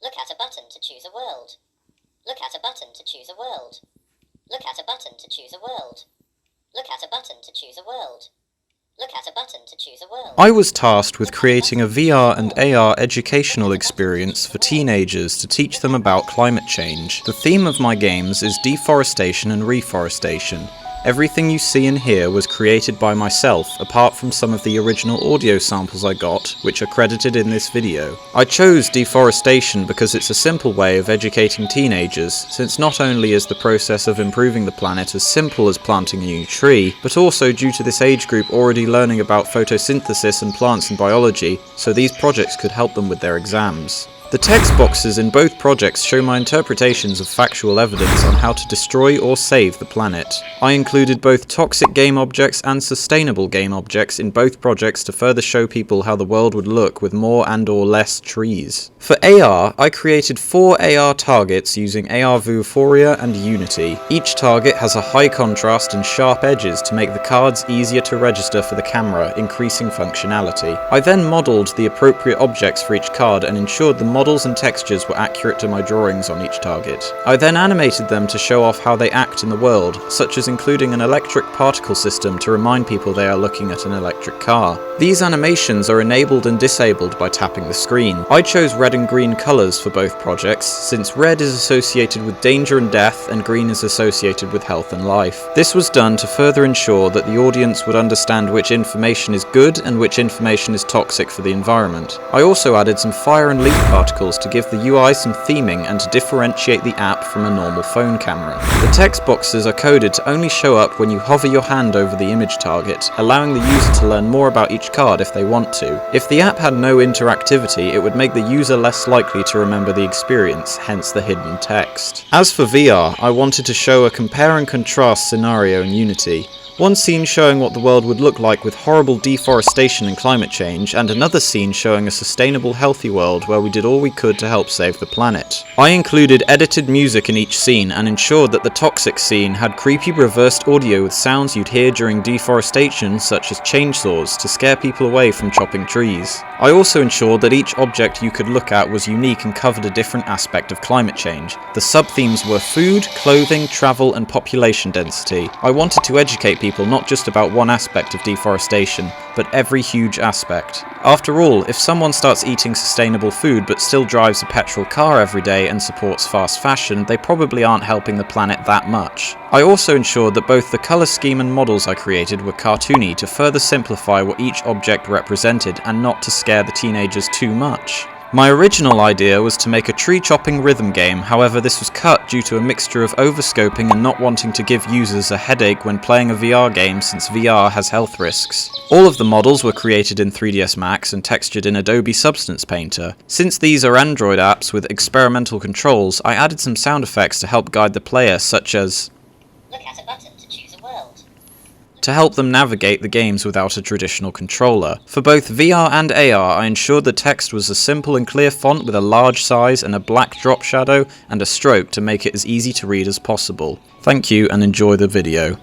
Look at a button to choose a world. Look at a button to choose a world. Look at a button to choose a world. Look at a button to choose a world. Look at a button to choose a world. I was tasked with creating a VR and AR educational experience for teenagers to teach them about climate change. The theme of my games is deforestation and reforestation. Everything you see and hear was created by myself, apart from some of the original audio samples I got, which are credited in this video. I chose deforestation because it's a simple way of educating teenagers, since not only is the process of improving the planet as simple as planting a new tree, but also due to this age group already learning about photosynthesis and plants and biology, so these projects could help them with their exams. The text boxes in both projects show my interpretations of factual evidence on how to destroy or save the planet. I included both toxic game objects and sustainable game objects in both projects to further show people how the world would look with more and/or less trees. For AR, I created 4 AR targets using AR Vuforia and Unity. Each target has a high contrast and sharp edges to make the cards easier to register for the camera, increasing functionality. I then modelled the appropriate objects for each card and ensured the models and textures were accurate to my drawings on each target. I then animated them to show off how they act in the world, such as including an electric particle system to remind people they are looking at an electric car. These animations are enabled and disabled by tapping the screen. I chose red and green colours for both projects, since red is associated with danger and death and green is associated with health and life. This was done to further ensure that the audience would understand which information is good and which information is toxic for the environment. I also added some fire and leaf particles to give the UI some theming and to differentiate the app from a normal phone camera. The text boxes are coded to only show up when you hover your hand over the image target, allowing the user to learn more about each card if they want to. If the app had no interactivity, it would make the user less likely to remember the experience, hence the hidden text. As for VR, I wanted to show a compare and contrast scenario in Unity. One scene showing what the world would look like with horrible deforestation and climate change, and another scene showing a sustainable, healthy world where we did all we could to help save the planet. I included edited music in each scene and ensured that the toxic scene had creepy reversed audio with sounds you'd hear during deforestation, such as chainsaws, to scare people away from chopping trees. I also ensured that each object you could look at was unique and covered a different aspect of climate change. The sub-themes were food, clothing, travel, and population density. I wanted to educate people not just about one aspect of deforestation, but every huge aspect. After all, if someone starts eating sustainable food but still drives a petrol car every day and supports fast fashion, they probably aren't helping the planet that much. I also ensured that both the colour scheme and models I created were cartoony to further simplify what each object represented and not to scare the teenagers too much. My original idea was to make a tree-chopping rhythm game, however this was cut due to a mixture of overscoping and not wanting to give users a headache when playing a VR game since VR has health risks. All of the models were created in 3ds Max and textured in Adobe Substance Painter. Since these are Android apps with experimental controls, I added some sound effects to help guide the player, such as Look at a button to choose a world. to help them navigate the games without a traditional controller. For both VR and AR, I ensured the text was a simple and clear font with a large size and a black drop shadow and a stroke to make it as easy to read as possible. Thank you and enjoy the video.